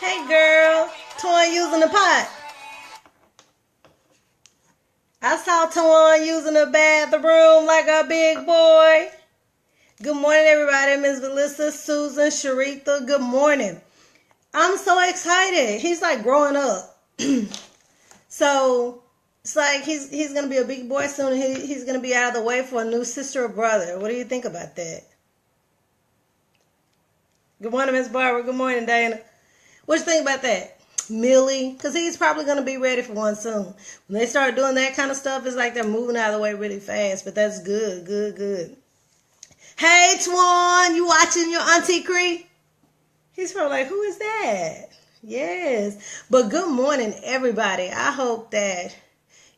Hey girl, Toy using the pot. I saw Toy using the bathroom like a big boy. Good morning, everybody. Miss Melissa, Susan, Sharitha, good morning. I'm so excited. He's like growing up. So it's like he's gonna be a big boy soon. He's gonna be out of the way for a new sister or brother. What do you think about that? Good morning, Miss Barbara. Good morning, Dana. What you think about that? Millie, because he's probably going to be ready for one soon. When they start doing that kind of stuff, it's like they're moving out of the way really fast, but that's good, good, good. Hey, Twan, you watching your Auntie Cree? He's probably like, who is that? Yes, but good morning, everybody. I hope that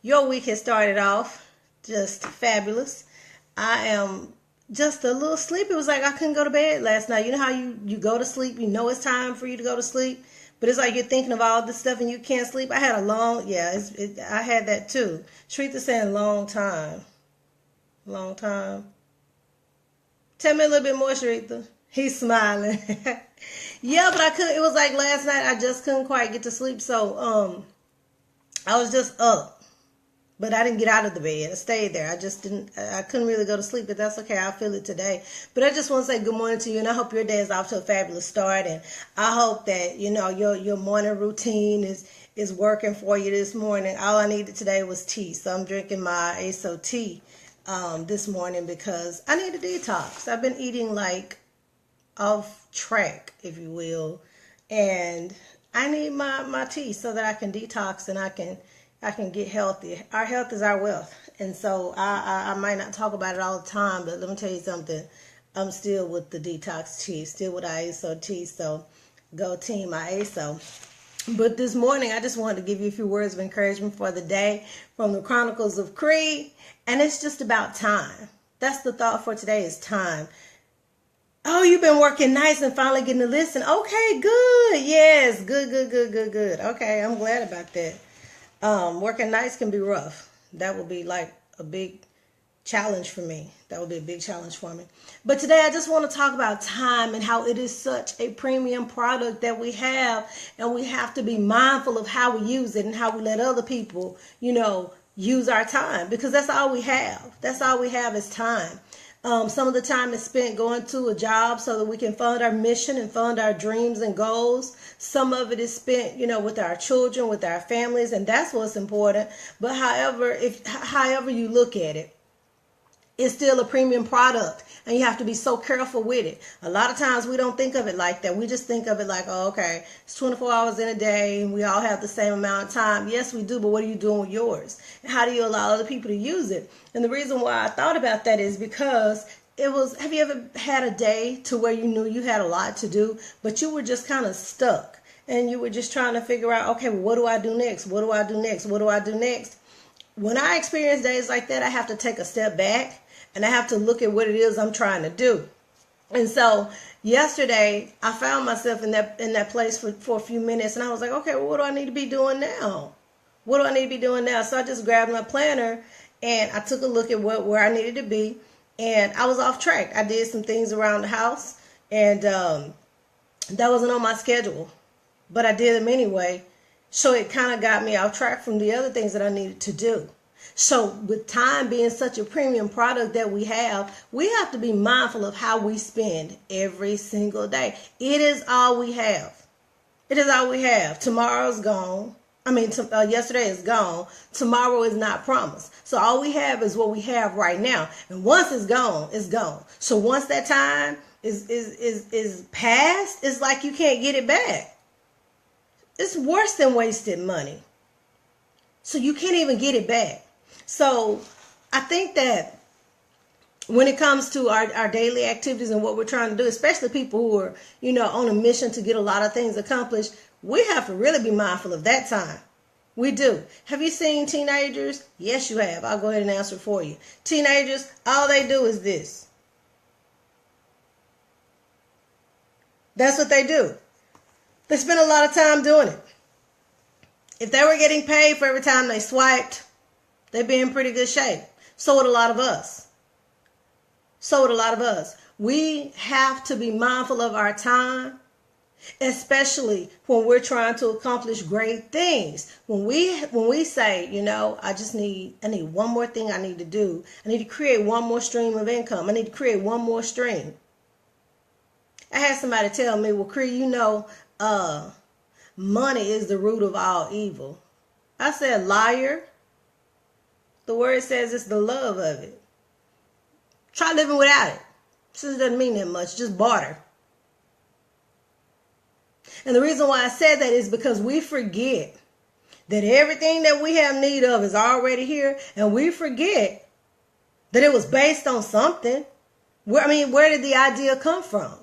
your week has started off just fabulous. I am just a little sleepy. It was like I couldn't go to bed last night. You know how you go to sleep, you know it's time for you to go to sleep, but it's like you're thinking of all this stuff and you can't sleep. I had a long, I had that too. Shretha saying long time. Long time. Tell me a little bit more, Shretha. He's smiling. Yeah, but I couldn't, it was like last night I just couldn't quite get to sleep, so I was just up. But I didn't get out of the bed. I stayed there. I couldn't really go to sleep, but that's okay. I'll feel it today. But I just want to say good morning to you, and I hope your day is off to a fabulous start. And I hope that, your morning routine is working for you this morning. All I needed today was tea. So I'm drinking my ASO tea this morning because I need a detox. I've been eating like off track, if you will. And I need my tea so that I can detox and I can get healthy. Our health is our wealth. And so I might not talk about it all the time, but let me tell you something. I'm still with the detox tea, still with ISO tea. So go team ISO. But this morning, I just wanted to give you a few words of encouragement for the day from the Chronicles of Cree. And it's just about time. That's the thought for today is time. Oh, you've been working nice and finally getting to listen. Okay, good. Yes, good. Okay, I'm glad about that. Working nights can be rough. That would be like a big challenge for me. That would be a big challenge for me. But today I just want to talk about time and how it is such a premium product that we have, and we have to be mindful of how we use it and how we let other people, use our time, because that's all we have. That's all we have is time. Some of the time is spent going to a job so that we can fund our mission and fund our dreams and goals. Some of it is spent, with our children, with our families, and that's what's important. But however you look at it, it's still a premium product, and you have to be so careful with it. A lot of times we don't think of it like that. We just think of it like, oh, okay, it's 24 hours in a day and we all have the same amount of time. Yes, we do, but what are you doing with yours? And how do you allow other people to use it? And the reason why I thought about that is because have you ever had a day to where you knew you had a lot to do, but you were just kind of stuck and you were just trying to figure out, okay, well, what do I do next? What do I do next? What do I do next? When I experience days like that, I have to take a step back and I have to look at what it is I'm trying to do. And so yesterday I found myself in that place for a few minutes, and I was like, okay, well, what do I need to be doing now? What do I need to be doing now? So I just grabbed my planner and I took a look at where I needed to be, and I was off track. I did some things around the house, and that wasn't on my schedule, but I did them anyway. So it kind of got me off track from the other things that I needed to do. So with time being such a premium product that we have to be mindful of how we spend every single day. It is all we have. It is all we have. Tomorrow's gone. Yesterday is gone. Tomorrow is not promised. So all we have is what we have right now. And once it's gone, it's gone. So once that time is past, it's like you can't get it back. It's worse than wasted money. So you can't even get it back. So I think that when it comes to our daily activities and what we're trying to do, especially people who are, on a mission to get a lot of things accomplished, we have to really be mindful of that time. We do. Have you seen teenagers? Yes, you have. I'll go ahead and answer for you. Teenagers, all they do is this. That's what they do. They spend a lot of time doing it. If they were getting paid for every time they swiped, they'd be in pretty good shape. So would a lot of us. We have to be mindful of our time especially when we're trying to accomplish great things. When we say, I need one more thing I need to do. I need to create one more stream of income. I need to create one more stream. I had somebody tell me, well, Cree, money is the root of all evil. I said, liar. The word says it's the love of it. Try living without it. Since it doesn't mean that much, just barter. And the reason why I said that is because we forget that everything that we have need of is already here. And we forget that it was based on something. Where did the idea come from?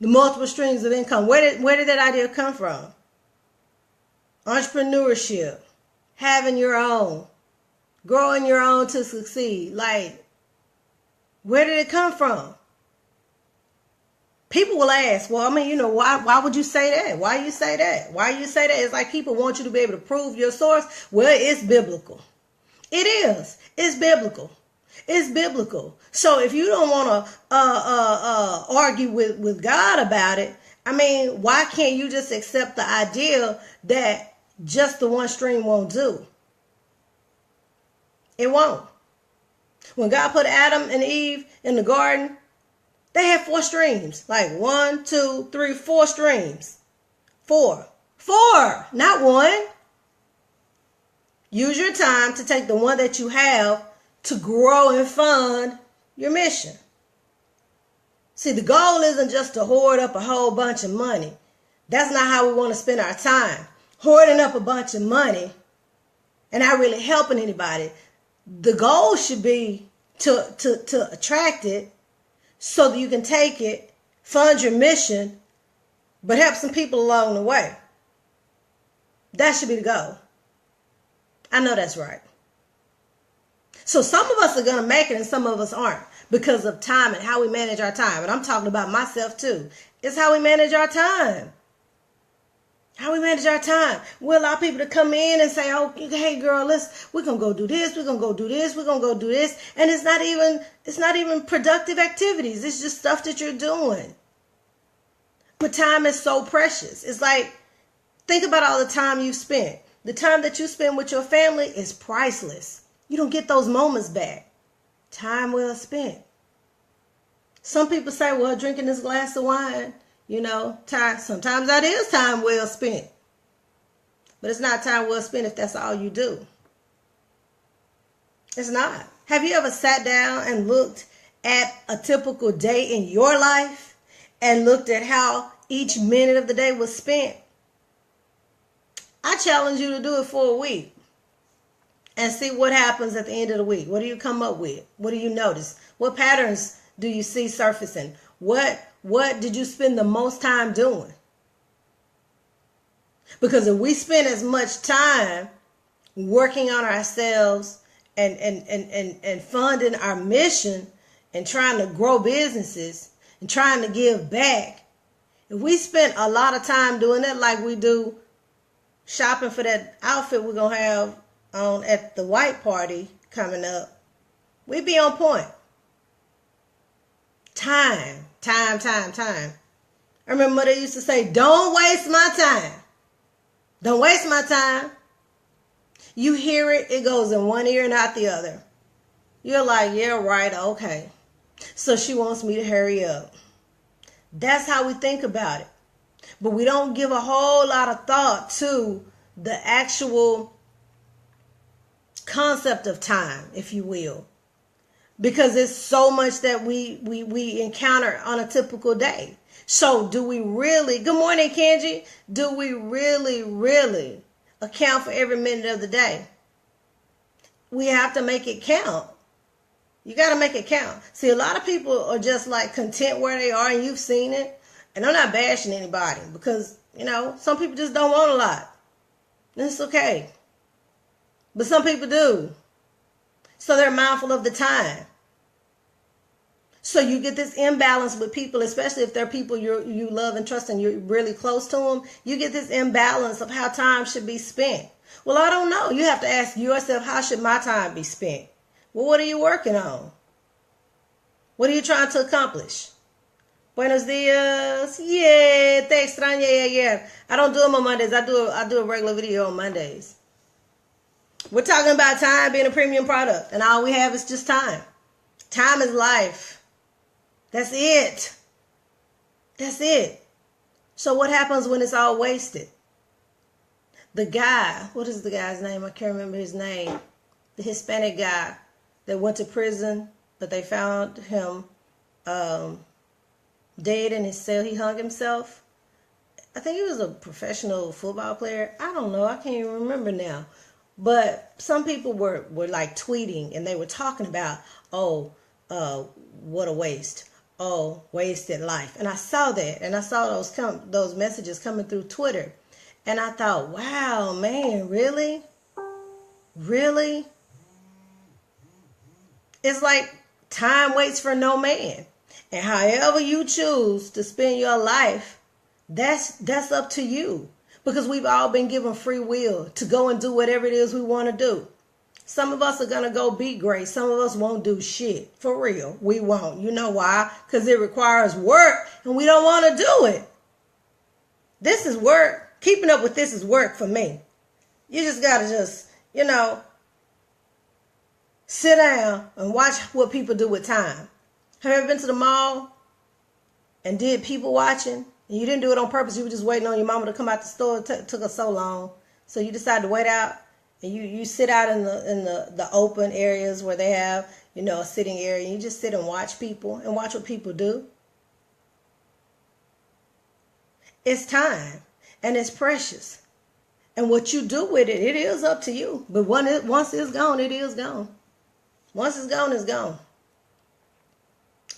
The multiple streams of income. Where did that idea come from? Entrepreneurship. Having your own. Growing your own to succeed. Like, where did it come from? People will ask, well, why would you say that? Why you say that? Why you say that? It's like people want you to be able to prove your source. Well, it's biblical. It is. It's biblical. It's biblical. So if you don't want to argue with God about it, why can't you just accept the idea that just the one stream won't do? It won't. When God put Adam and Eve in the garden, they had 4 streams. Like 1, 2, 3, 4 streams. 4, not 1. Use your time to take the one that you have to grow and fund your mission. See, the goal isn't just to hoard up a whole bunch of money. That's not how we want to spend our time. Hoarding up a bunch of money and not really helping anybody. The goal should be to attract it so that you can take it, fund your mission, but help some people along the way. That should be the goal. I know that's right. So some of us are going to make it and some of us aren't because of time and how we manage our time. And I'm talking about myself too. It's how we manage our time. How we manage our time. We allow people to come in and say, oh, hey girl, we're going to go do this. We're going to go do this. We're going to go do this. And it's not even productive activities. It's just stuff that you're doing. But time is so precious. It's like, think about all the time you've spent. The time that you spend with your family is priceless. You don't get those moments back. Time well spent. Some people say, well, drinking this glass of wine, sometimes that is time well spent. But it's not time well spent if that's all you do. It's not. Have you ever sat down and looked at a typical day in your life and looked at how each minute of the day was spent? I challenge you to do it for a week and see what happens at the end of the week. What do you come up with? What do you notice? What patterns do you see surfacing? What did you spend the most time doing? Because if we spend as much time working on ourselves and funding our mission and trying to grow businesses and trying to give back, if we spent a lot of time doing that like we do shopping for that outfit we're going to have on at the white party coming up, we'd be on point. Time. I remember Mother used to say, don't waste my time. Don't waste my time. You hear it, it goes in one ear and out the other. You're like, yeah, right, okay. So she wants me to hurry up. That's how we think about it. But we don't give a whole lot of thought to the actual concept of time, if you will. Because it's so much that we encounter on a typical day. So do we really, good morning, Kenji, do we really account for every minute of the day? We have to make it count. You got to make it count. See, a lot of people are just like content where they are, and you've seen it. And I'm not bashing anybody because, some people just don't want a lot. And it's okay. But some people do. So they're mindful of the time. So you get this imbalance with people, especially if they're people you love and trust and you're really close to them. You get this imbalance of how time should be spent. Well, I don't know. You have to ask yourself, how should my time be spent? Well, what are you working on? What are you trying to accomplish? Buenos dias. Yeah, te extrañé ayer. I don't do them on Mondays. I do a regular video on Mondays. We're talking about time being a premium product, and all we have is just time. Time is life. That's it. That's it. So what happens when it's all wasted? The guy, what is the guy's name? I can't remember his name. The Hispanic guy that went to prison, but they found him dead in his cell. He hung himself. I think he was a professional football player. I don't know. I can't even remember now. But some people were like tweeting, and they were talking about, what a waste. Oh, wasted life. And I saw that, and I saw those messages coming through Twitter. And I thought, wow, man, really? Really? It's like time waits for no man. And however you choose to spend your life, that's up to you. Because we've all been given free will to go and do whatever it is we want to do. Some of us are going to go be great. Some of us won't do shit. For real. We won't. You know why? Because it requires work and we don't want to do it. This is work. Keeping up with this is work for me. You just got to sit down and watch what people do with time. Have you ever been to the mall and did people watching? And you didn't do it on purpose. You were just waiting on your mama to come out the store. It took her so long. So you decided to wait out. And you sit out in the open areas where they have, a sitting area. And you just sit and watch people and watch what people do. It's time. And it's precious. And what you do with it, it is up to you. But once it's gone, it is gone. Once it's gone, it's gone.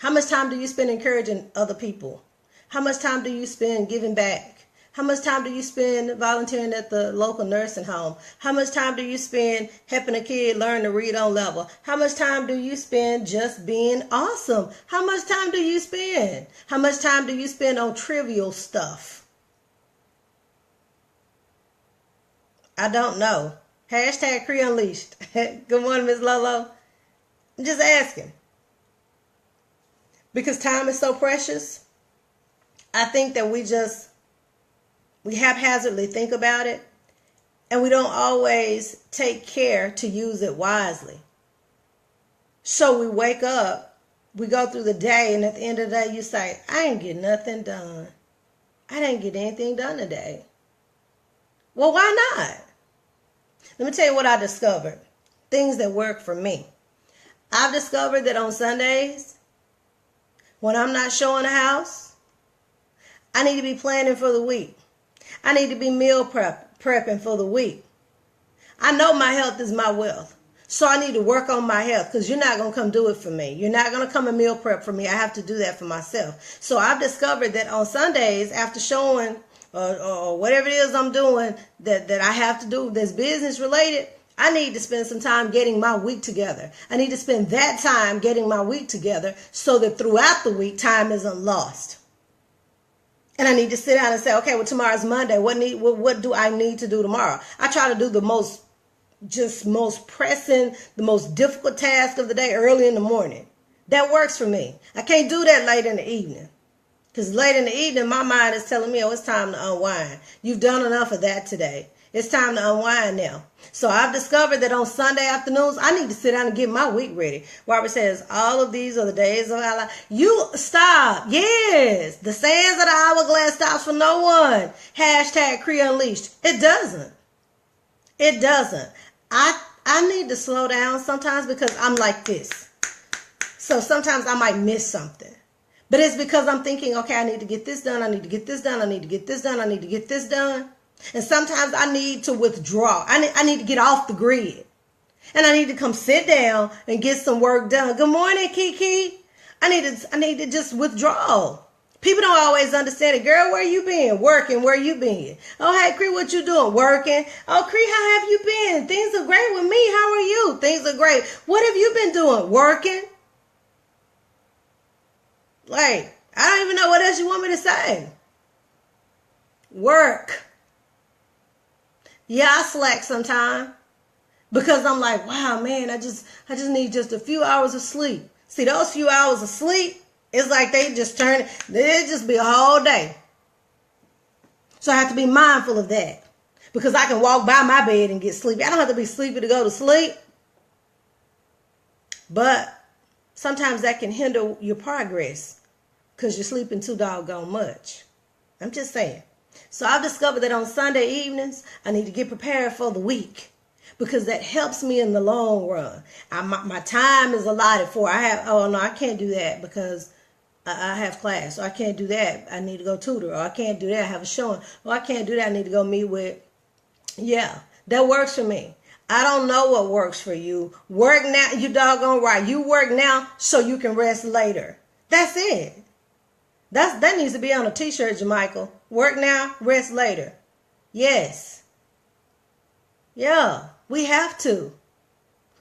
How much time do you spend encouraging other people? How much time do you spend giving back? How much time do you spend volunteering at the local nursing home? How much time do you spend helping a kid learn to read on level? How much time do you spend just being awesome? How much time do you spend? How much time do you spend on trivial stuff? I don't know. Hashtag Cree Unleashed. Good morning, Miss Lolo. I'm just asking. Because time is so precious, I think that we haphazardly think about it, and we don't always take care to use it wisely. So we wake up, we go through the day, and at the end of the day, you say, I ain't get nothing done. I didn't get anything done today. Well, why not? Let me tell you what I discovered. Things that work for me. I've discovered that on Sundays, when I'm not showing a house, I need to be planning for the week. I need to be meal prepping for the week. I know my health is my wealth. So I need to work on my health, because you're not going to come do it for me. You're not going to come and meal prep for me. I have to do that for myself. So I've discovered that on Sundays, after showing or whatever it is I'm doing that I have to do that's business related, I need to spend some time getting my week together. I need to spend that time getting my week together so that throughout the week, time isn't lost. And I need to sit down and say, okay, well, tomorrow's Monday. What do I need to do tomorrow? I try to do the most pressing, the most difficult task of the day early in the morning. That works for me. I can't do that late in the evening. Because late in the evening, my mind is telling me, it's time to unwind. You've done enough of that today. It's time to unwind now. So I've discovered that on Sunday afternoons, I need to sit down and get my week ready. Robert says, all of these are the days of our life. You stop. Yes. The sands of the hourglass stops for no one. Hashtag Cree Unleashed. It doesn't. It doesn't. I need to slow down sometimes because I'm like this. So sometimes I might miss something. But it's because I'm thinking, okay, I need to get this done. I need to get this done. I need to get this done. I need to get this done. And sometimes I need to withdraw. I need to get off the grid. And I need to come sit down and get some work done. Good morning, Kiki. I need to just withdraw. People don't always understand it. Girl, where you been? Working. Where you been? Oh, hey, Cree, what you doing? Working. Oh, Cree, how have you been? Things are great with me. How are you? Things are great. What have you been doing? Working. Like, I don't even know what else you want me to say. Work. Yeah, I slack sometimes because I'm like, wow, man, I just need just a few hours of sleep. See, those few hours of sleep It's like they just be a whole day. So I have to be mindful of that. Because I can walk by my bed and get sleepy. I don't have to be sleepy to go to sleep. But sometimes that can hinder your progress because you're sleeping too doggone much. I'm just saying. So I've discovered that on Sunday evenings, I need to get prepared for the week because that helps me in the long run. My time is allotted for. I can't do that because I have class. Or I can't do that. I need to go tutor. Or I can't do that. I have a showing. Or I can't do that. I need to go meet with. Yeah, that works for me. I don't know what works for you. Work now. You doggone right. You work now so you can rest later. That's it. That needs to be on a t-shirt, Jamichael. Work now, rest later. Yes. Yeah, we have to.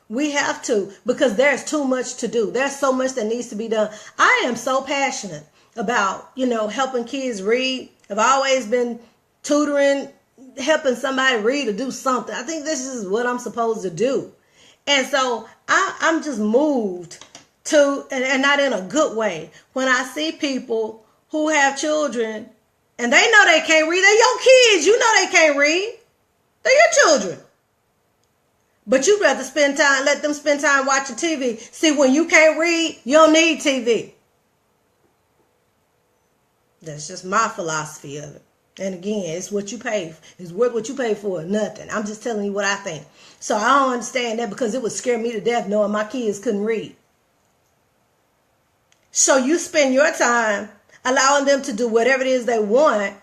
We have to because there's too much to do. There's so much that needs to be done. I am so passionate about, helping kids read. I've always been tutoring, helping somebody read or do something. I think this is what I'm supposed to do. And so I'm just moved to, and not in a good way, when I see people who have children and they know they can't read. They're your kids. You know they can't read. They're your children. But you'd rather let them spend time watching TV. See, when you can't read, you don't need TV. That's just my philosophy of it. And again, it's what you pay. It's worth what you pay for. Nothing. I'm just telling you what I think. So I don't understand that because it would scare me to death knowing my kids couldn't read. So you spend your time allowing them to do whatever it is they want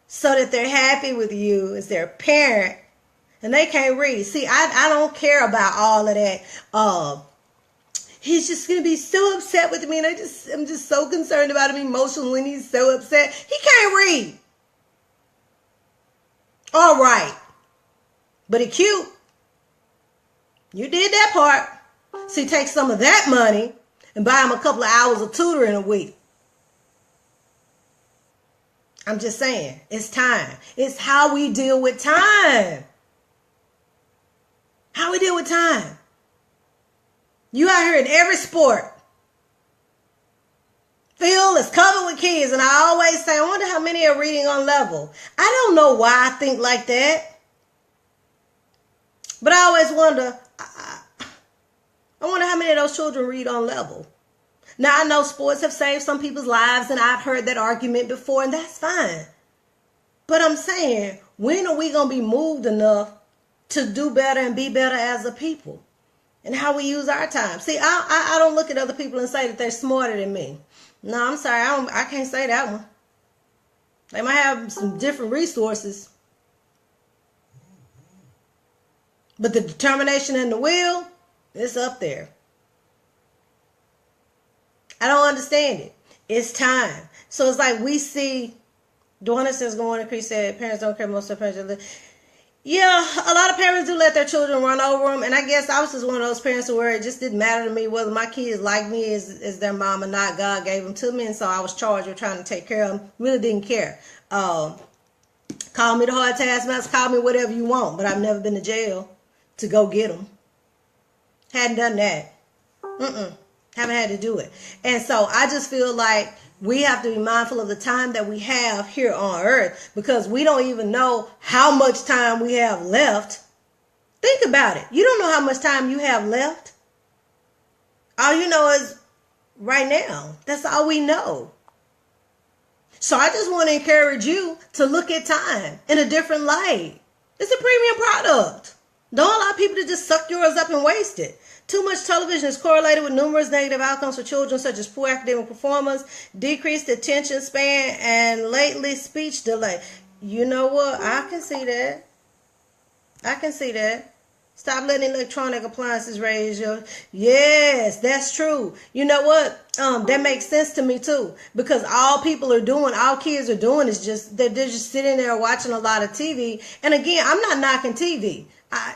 so that they're happy with you as their parent and they can't read. See, I don't care about all of that. He's just going to be so upset with me and I'm just so concerned about him emotionally when he's so upset. He can't read. All right. But he cute. You did that part. See, take some of that money and buy him a couple of hours of tutoring a week. I'm just saying, it's time. It's how we deal with time. How we deal with time. You out here in every sport. Field is covered with kids. And I always say, I wonder how many are reading on level. I don't know why I think like that. But I always wonder, I wonder how many of those children read on level. Now, I know sports have saved some people's lives, and I've heard that argument before, and that's fine. But I'm saying, when are we going to be moved enough to do better and be better as a people? And how we use our time. See, I don't look at other people and say that they're smarter than me. No, I'm sorry, I can't say that one. They might have some different resources. But the determination and the will, it's up there. I don't understand it. It's time. So it's like we see, Dwana says, good morning, Chris said, parents don't care, most of the parents. Yeah, a lot of parents do let their children run over them. And I guess I was just one of those parents where it just didn't matter to me whether my kids liked me as their mom or not. God gave them to me. And so I was charged with trying to take care of them. Really didn't care. Call me the hard taskmaster, call me whatever you want. But I've never been to jail to go get them. Hadn't done that. Haven't had to do it. And so I just feel like we have to be mindful of the time that we have here on earth because we don't even know how much time we have left. Think about it. You don't know how much time you have left. All you know is right now. That's all we know. So I just want to encourage you to look at time in a different light. It's a premium product. Don't allow people to just suck yours up and waste it. Too much television is correlated with numerous negative outcomes for children, such as poor academic performance, decreased attention span, and lately speech delay. You know what? I can see that. I can see that. Stop letting electronic appliances raise your... Yes, that's true. You know what? That makes sense to me too. Because all kids are doing is just, they're just sitting there watching a lot of TV. And again, I'm not knocking TV. I'm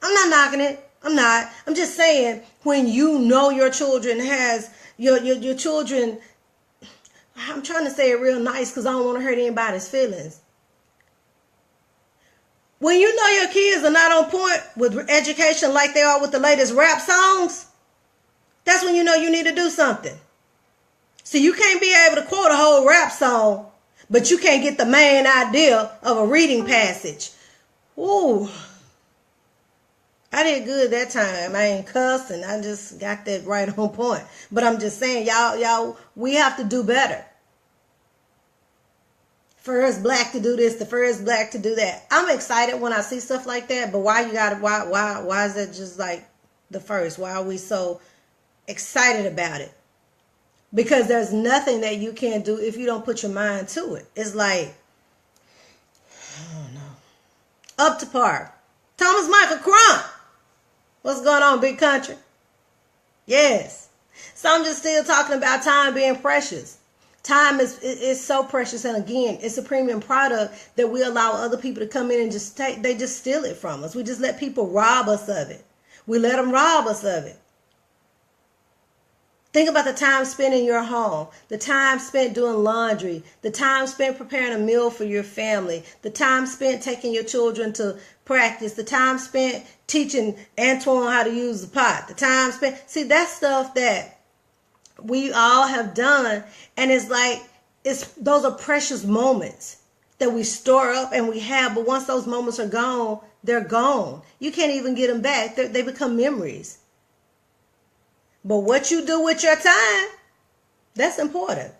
not knocking it. I'm not. I'm just saying, when you know your children has, your children, I'm trying to say it real nice because I don't want to hurt anybody's feelings. When you know your kids are not on point with education like they are with the latest rap songs, that's when you know you need to do something. So you can't be able to quote a whole rap song, but you can't get the main idea of a reading passage. Ooh. I did good that time. I ain't cussing. I just got that right on point. But I'm just saying, y'all, we have to do better. First black to do this, the first black to do that. I'm excited when I see stuff like that, but why is that just like the first? Why are we so excited about it? Because there's nothing that you can do if you don't put your mind to it. It's like, I don't know. Up to par. Thomas Michael Crump. What's going on, big country? Yes. So I'm just still talking about time being precious. Time is so precious, and again, it's a premium product that we allow other people to come in and just take. They just steal it from us. We just let people rob us of it. We let them rob us of it. Think about the time spent in your home, the time spent doing laundry, the time spent preparing a meal for your family, the time spent taking your children to practice, the time spent teaching Antoine how to use the pot, the time spent. See, that's stuff that we all have done, and it's like those are precious moments that we store up and we have, but once those moments are gone, they're gone. You can't even get them back. They become memories. But what you do with your time, that's important.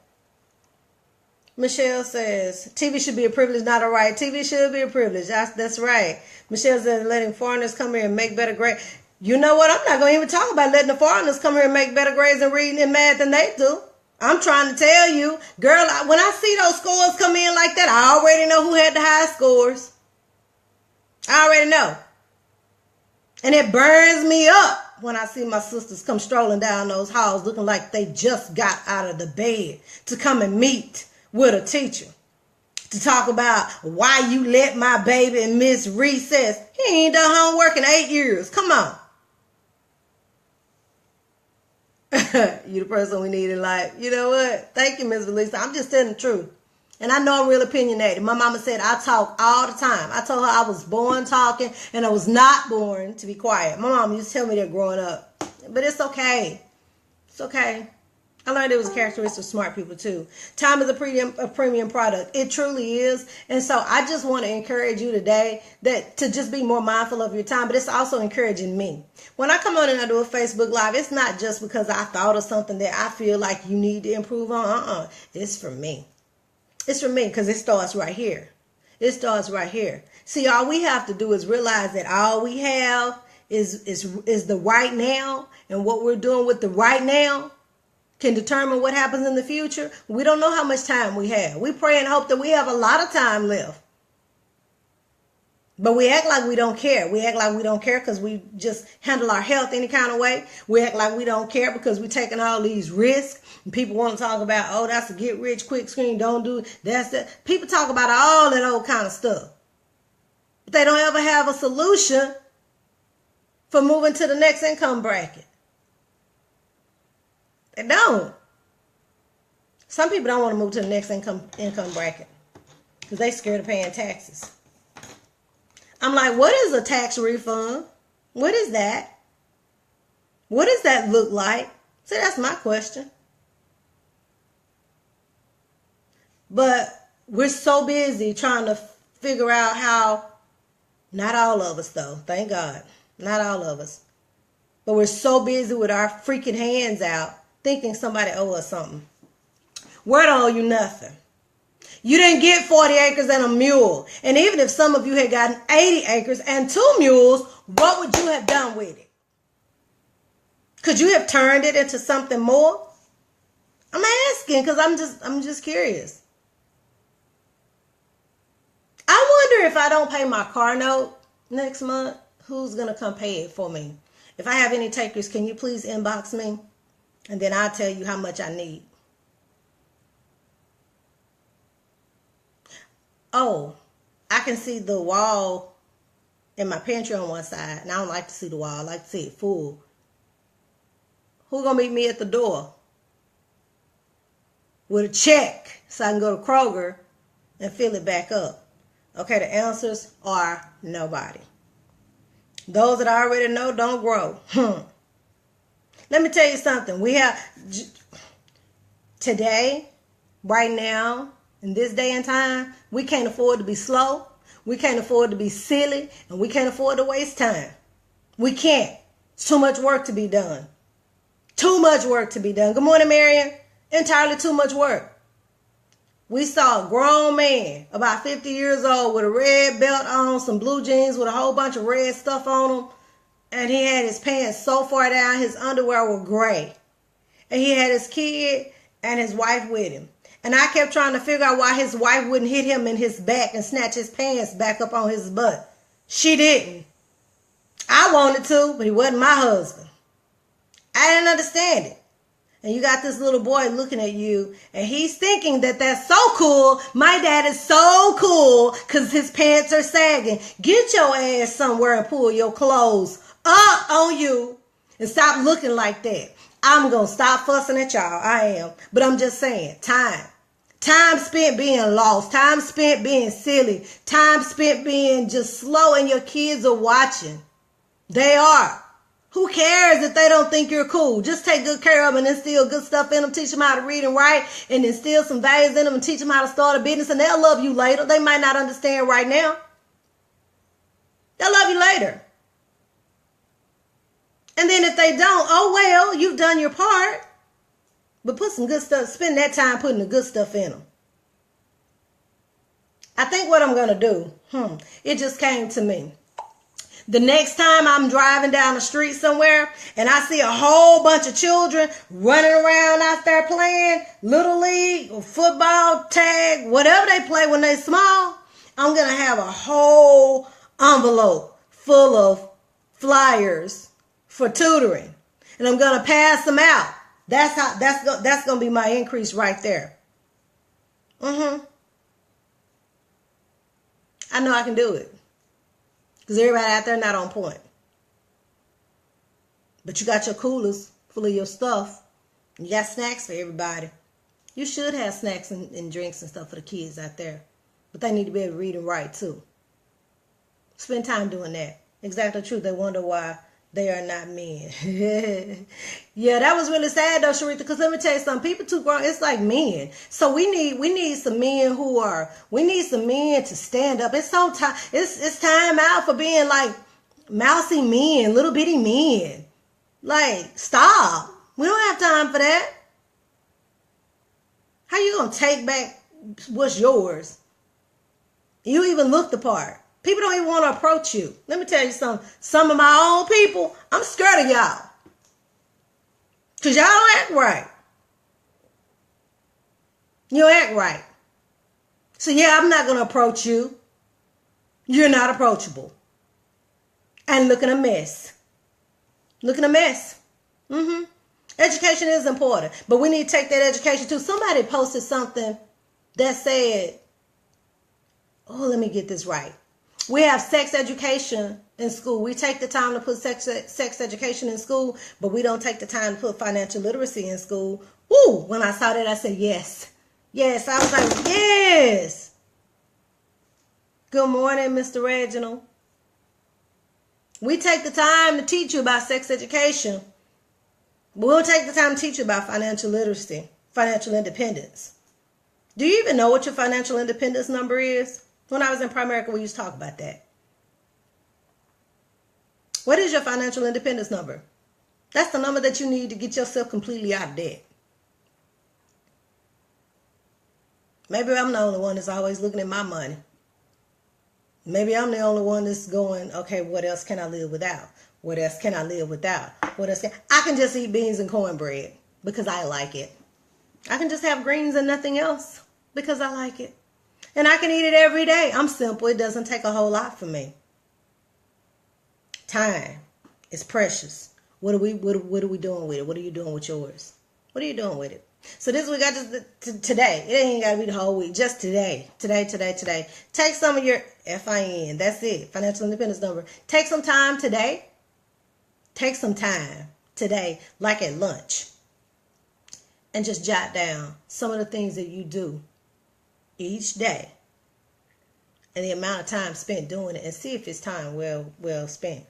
Michelle says, TV should be a privilege, not a right. TV should be a privilege. That's right. Michelle says, letting foreigners come here and make better grades. You know what? I'm not going to even talk about letting the foreigners come here and make better grades in reading and math than they do. I'm trying to tell you, girl, when I see those scores come in like that, I already know who had the highest scores. I already know. And it burns me up when I see my sisters come strolling down those halls looking like they just got out of the bed to come and meet with a teacher to talk about why you let my baby miss recess. He ain't done homework in 8 years. Come on. You the person we need in life. You know what? Thank you, Miss Valisa. I'm just telling the truth. And I know I'm real opinionated. My mama said I talk all the time. I told her I was born talking and I was not born to be quiet. My mom used to tell me that growing up. But it's okay. It's okay. I learned it was a characteristic of smart people too. Time is a premium product. It truly is. And so I just want to encourage you today that to just be more mindful of your time, but it's also encouraging me. When I come on and I do a Facebook Live, it's not just because I thought of something that I feel like you need to improve on. It's for me. It's for me because it starts right here. It starts right here. See, all we have to do is realize that all we have is the right now, and what we're doing with the right now can determine what happens in the future. We don't know how much time we have. We pray and hope that we have a lot of time left. But we act like we don't care. We act like we don't care because we just handle our health any kind of way. We act like we don't care because we're taking all these risks. And people want to talk about, oh, that's a get rich quick scheme. Don't do it. That's that. People talk about all that old kind of stuff. But they don't ever have a solution for moving to the next income bracket. They don't. Some people don't want to move to the next income bracket because they scared of paying taxes. I'm like, what is a tax refund? What is that? What does that look like? See, that's my question. But we're so busy trying to figure out how, not all of us though, thank God, not all of us, but we're so busy with our freaking hands out thinking somebody owe us something. Word don't owe you nothing. You didn't get 40 acres and a mule. And even if some of you had gotten 80 acres and 2 mules, what would you have done with it? Could you have turned it into something more? I'm asking because I'm just curious. I wonder if I don't pay my car note next month, who's going to come pay it for me? If I have any takers, can you please inbox me? And then I'll tell you how much I need. Oh, I can see the wall in my pantry on one side. And I don't like to see the wall. I like to see it full. Who gonna meet me at the door with a check so I can go to Kroger and fill it back up? Okay, the answers are nobody. Those that I already know don't grow. Let me tell you something. Today, right now, in this day and time, we can't afford to be slow. We can't afford to be silly. And we can't afford to waste time. We can't. It's too much work to be done. Too much work to be done. Good morning, Marion. Entirely too much work. We saw a grown man, about 50 years old, with a red belt on, some blue jeans with a whole bunch of red stuff on them. And he had his pants so far down, his underwear were gray. And he had his kid and his wife with him. And I kept trying to figure out why his wife wouldn't hit him in his back and snatch his pants back up on his butt. She didn't. I wanted to, but he wasn't my husband. I didn't understand it. And you got this little boy looking at you, and he's thinking that that's so cool. My dad is so cool because his pants are sagging. Get your ass somewhere and pull your clothes up on you and stop looking like that. I'm going to stop fussing at y'all. I am. But I'm just saying, time. Time spent being lost. Time spent being silly. Time spent being just slow, and your kids are watching. They are. Who cares if they don't think you're cool? Just take good care of them and instill good stuff in them. Teach them how to read and write and instill some values in them and teach them how to start a business, and they'll love you later. They might not understand right now. They'll love you later. And then if they don't, oh well, you've done your part. But put some good stuff, spend that time putting the good stuff in them. I think what I'm going to do, it just came to me. The next time I'm driving down the street somewhere and I see a whole bunch of children running around out there playing Little League or football, tag, whatever they play when they're small, I'm going to have a whole envelope full of flyers for tutoring. And I'm going to pass them out. That's going to be my increase right there. I know I can do it. Because everybody out there not on point. But you got your coolers full of your stuff. You got snacks for everybody. You should have snacks and drinks and stuff for the kids out there. But they need to be able to read and write too. Spend time doing that. Exactly true. They wonder why they are not men. Yeah, that was really sad though, Sharitha, because let me tell you something. People too grown, it's like men. So we need some men we need some men to stand up. It's so time. It's time out for being like mousy men, little bitty men. Like, stop. We don't have time for that. How you gonna take back what's yours? You even look the part. People don't even want to approach you. Let me tell you something. Some of my own people, I'm scared of y'all. Because y'all don't act right. You don't act right. So yeah, I'm not going to approach you. You're not approachable. And looking a mess. Looking a mess. Education is important. But we need to take that education too. Somebody posted something that said, oh, let me get this right. We have sex education in school. We take the time to put sex education in school, but we don't take the time to put financial literacy in school. Ooh, when I saw that, I said, yes. Yes, I was like, yes. Good morning, Mr. Reginald. We take the time to teach you about sex education. We'll take the time to teach you about financial literacy, financial independence. Do you even know what your financial independence number is? When I was in Primerica, we used to talk about that. What is your financial independence number? That's the number that you need to get yourself completely out of debt. Maybe I'm the only one that's always looking at my money. Maybe I'm the only one that's going, okay, what else can I live without? What else can I live without? What else I can just eat beans and cornbread because I like it. I can just have greens and nothing else because I like it. And I can eat it every day. I'm simple. It doesn't take a whole lot for me. Time is precious. What are we doing with it? What are you doing with yours? What are you doing with it? So this week, I just, today, it ain't got to be the whole week. Just today. Take some of your FIN. That's it. Financial independence number. Take some time today. Take some time today, like at lunch. And just jot down some of the things that you do each day and the amount of time spent doing it, and see if it's time well spent.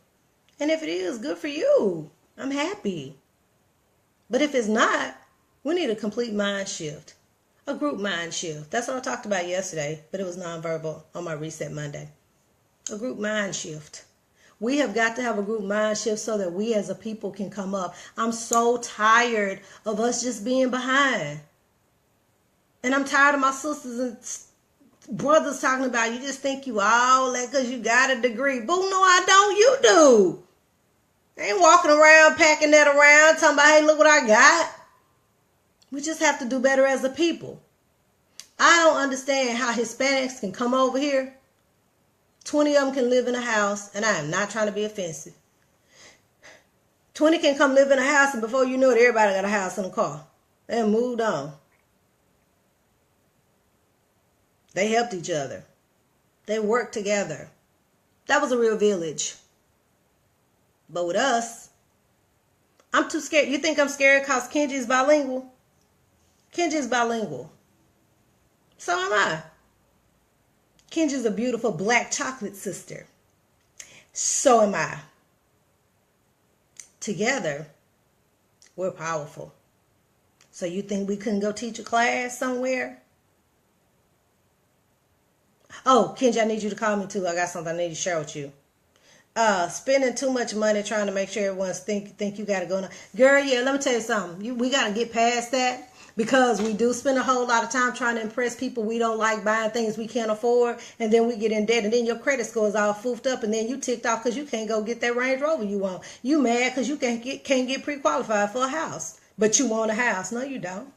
And if it is, good for you. I'm happy. But if it's not, We need a complete mind shift, a group mind shift. That's what I talked about yesterday, but it was nonverbal on my Reset Monday. A group mind shift. We have got to have a group mind shift so that we as a people can come up. I'm so tired of us just being behind. And I'm tired of my sisters and brothers talking about, you just think you all that because you got a degree. Boo, no, I don't. You do. I ain't walking around packing that around talking about, hey, look what I got. We just have to do better as a people. I don't understand how Hispanics can come over here. 20 of them can live in a house, and I am not trying to be offensive. 20 can come live in a house, and before you know it, everybody got a house and a car. They moved on. They helped each other. They worked together. That was a real village. But with us, I'm too scared. You think I'm scared because Kenji is bilingual? Kenji is bilingual. So am I. Kenji's a beautiful black chocolate sister. So am I. Together, we're powerful. So you think we couldn't go teach a class somewhere? Oh, Kenji, I need you to call me too. I got something I need to share with you. Spending too much money trying to make sure everyone's think you got to go now. Girl, yeah, let me tell you something. We got to get past that. Because we do spend a whole lot of time trying to impress people we don't like, buying things we can't afford, and then we get in debt, and then your credit score is all foofed up, and then you ticked off because you can't go get that Range Rover you want. You mad because you can't get pre-qualified for a house, but you want a house. No, you don't.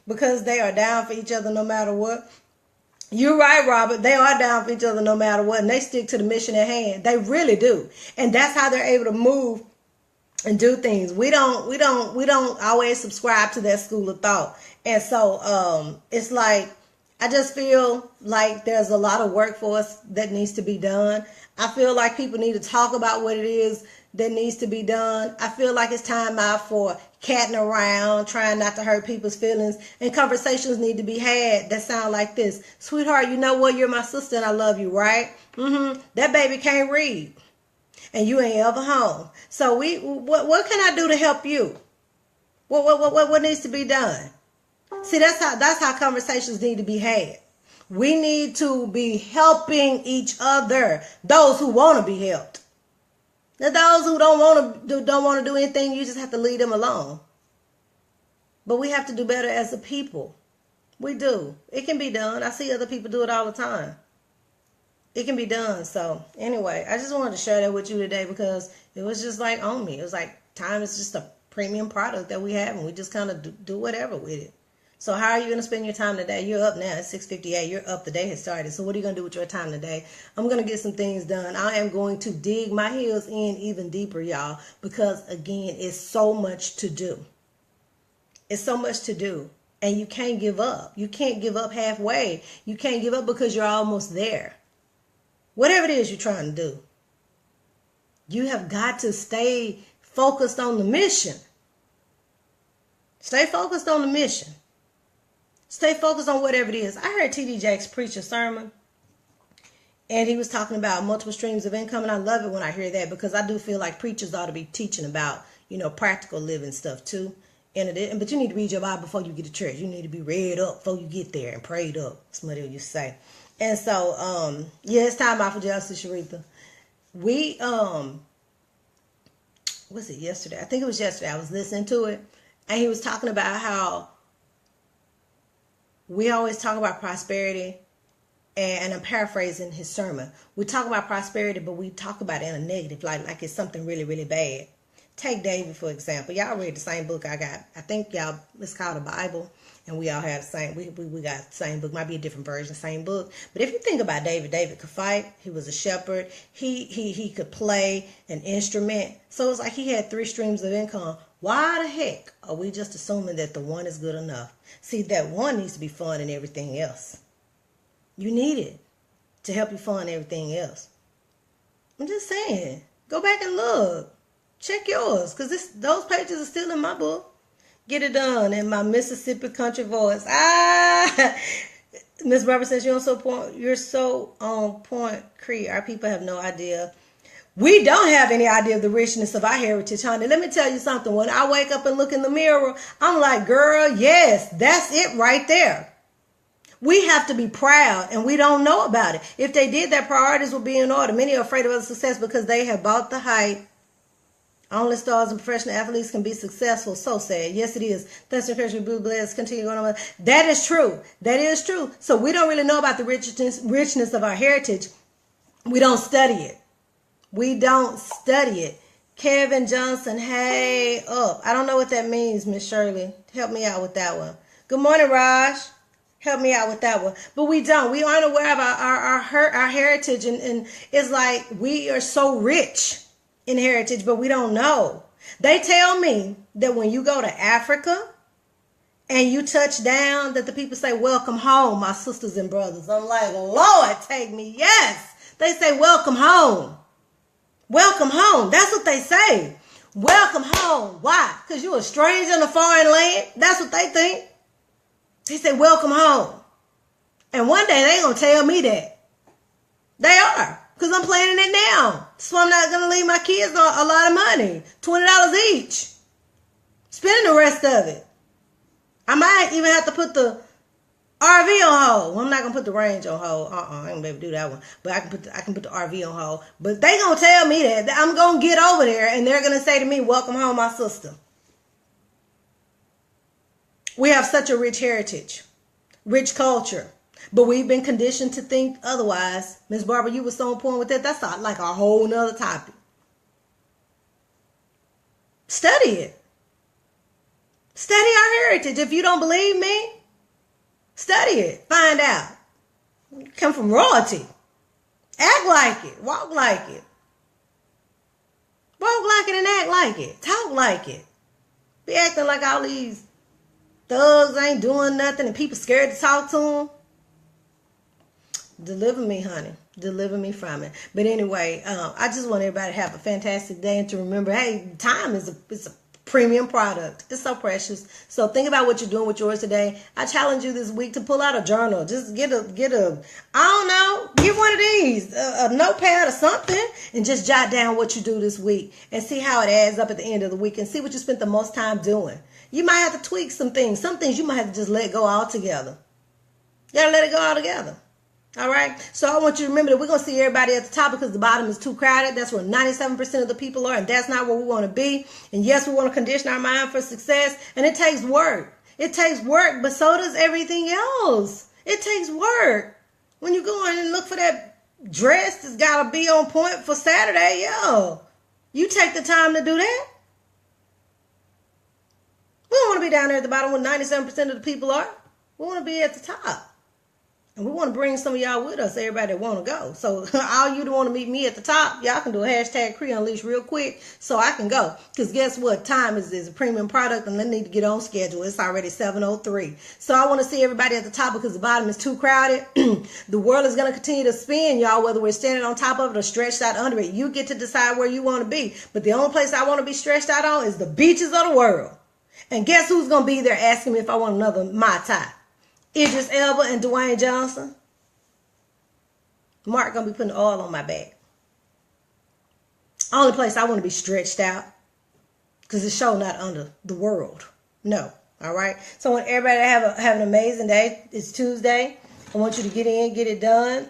Because they are down for each other no matter what. You're right, Robert. They are down for each other no matter what, and they stick to the mission at hand. They really do, and that's how they're able to move and do things. We don't always subscribe to that school of thought. And so it's like, I just feel like there's a lot of work for us that needs to be done. I feel like people need to talk about what it is that needs to be done. I feel like it's time out for catting around, trying not to hurt people's feelings, and conversations need to be had that sound like this. Sweetheart, you know what? You're my sister and I love you, right? That baby can't read. And you ain't ever home. So what can I do to help you? What needs to be done? See, that's how conversations need to be had. We need to be helping each other. Those who want to be helped. Now, those who don't want to do anything, you just have to leave them alone. But we have to do better as a people. We do. It can be done. I see other people do it all the time. It can be done. So anyway, I just wanted to share that with you today because it was just like on me. It was like time is just a premium product that we have, and we just kind of do whatever with it. So how are you going to spend your time today? You're up now. It's 6:58. You're up. The day has started. So what are you going to do with your time today? I'm going to get some things done. I am going to dig my heels in even deeper, y'all, because again, it's so much to do. It's so much to do. And you can't give up. You can't give up halfway. You can't give up because you're almost there. Whatever it is you're trying to do, you have got to stay focused on the mission. Stay focused on the mission. Stay focused on whatever it is. I heard T.D. Jakes preach a sermon, and he was talking about multiple streams of income, and I love it when I hear that because I do feel like preachers ought to be teaching about, practical living stuff too. But you need to read your Bible before you get to church. You need to be read up before you get there and prayed up. Somebody used to say. And so, it's time out for Justice Sharitha. We, was it yesterday? I think it was yesterday. I was listening to it, and he was talking about how we always talk about prosperity, and I'm paraphrasing his sermon. We talk about prosperity, but we talk about it in a negative light, like it's something really, really bad. Take David, for example. Y'all read the same book I got. I think y'all, it's called the Bible. And we all have the same, we got the same book. Might be a different version, same book. But if you think about David, David could fight. He was a shepherd. He could play an instrument. So it's like he had 3 streams of income. Why the heck are we just assuming that the one is good enough? See, that one needs to be fun and everything else. You need it to help you fund everything else. I'm just saying, go back and look. Check yours, because those pages are still in my book. Get it done in my Mississippi country voice. Miss Barbara says you're so on point, Cree. Our people have no idea We don't have any idea of the richness of our heritage, honey. Let me tell you something. When I wake up and look in the mirror, I'm like, girl, yes, that's it right there. We have to be proud, and we don't know about it. If they did, their priorities would be in order. Many are afraid of other success because they have bought the hype. Only stars and professional athletes can be successful. So sad. Yes, it is. Thanks for encouraging Blue Bloods. Continue going on. That is true. That is true. So we don't really know about the richness of our heritage. We don't study it. We don't study it. Kevin Johnson, hey up. I don't know what that means, Miss Shirley. Help me out with that one. Good morning, Raj. Help me out with that one. But we don't. We aren't aware of our heritage. And it's like we are so rich in heritage, but we don't know. They tell me that when you go to Africa and you touch down, that the people say, welcome home, my sisters and brothers. I'm like, Lord, take me. Yes. They say, welcome home. Welcome home. That's what they say. Welcome home. Why? Because you're a stranger in a foreign land. That's what they think. They say, welcome home. And one day they're going to tell me that. They are. Because I'm planning it now. So I'm not going to leave my kids a lot of money. $20 each. Spending the rest of it. I might even have to put the RV on hold. Well, I'm not going to put the range on hold. I ain't going to be able to do that one. But I can put the RV on hold. But they going to tell me that I'm going to get over there. And they're going to say to me, welcome home, my sister. We have such a rich heritage, rich culture, but we've been conditioned to think otherwise. Miss Barbara, you were so on point with that. That's like a whole nother topic. Study it. Study our heritage. If you don't believe me, study it. Find out. You come from royalty. Act like it. Walk like it. Walk like it and act like it. Talk like it. Be acting like all these thugs ain't doing nothing and people scared to talk to them. Deliver me, honey. Deliver me from it. But anyway, I just want everybody to have a fantastic day and to remember, hey, time is a premium product. It's so precious. So think about what you're doing with yours today. I challenge you this week to pull out a journal. Just get a I don't know, get one of these, a notepad or something, and just jot down what you do this week and see how it adds up at the end of the week and see what you spent the most time doing. You might have to tweak some things. Some things you might have to just let go altogether. You gotta let it go altogether. All right? So I want you to remember that we're going to see everybody at the top because the bottom is too crowded. That's where 97% of the people are, and that's not where we want to be. And yes, we want to condition our mind for success, and it takes work. It takes work, but so does everything else. It takes work. When you go in and look for that dress that's got to be on point for Saturday, you take the time to do that. We don't want to be down there at the bottom where 97% of the people are. We want to be at the top. And we want to bring some of y'all with us, everybody that want to go. So all you that want to meet me at the top, y'all can do a hashtag Cree Unleashed real quick so I can go. Because guess what? Time is a premium product and they need to get on schedule. It's already 7:03. So I want to see everybody at the top because the bottom is too crowded. The world is going to continue to spin, y'all, whether we're standing on top of it or stretched out under it. You get to decide where you want to be. But the only place I want to be stretched out on is the beaches of the world. And guess who's going to be there asking me if I want another Mai Tai? Idris Elba and Dwayne Johnson. Mark going to be putting oil on my back. Only place I want to be stretched out. Because it's show not under the world. No. All right. So I want everybody to have an amazing day. It's Tuesday. I want you to get in, get it done.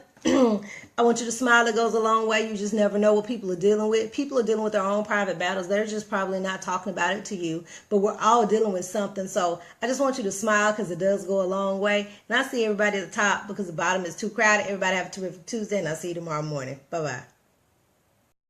I want you to smile. It goes a long way. You just never know what people are dealing with. People are dealing with their own private battles. They're just probably not talking about it to you. But we're all dealing with something. So I just want you to smile because it does go a long way. And I see everybody at the top because the bottom is too crowded. Everybody have a terrific Tuesday. And I'll see you tomorrow morning. Bye-bye.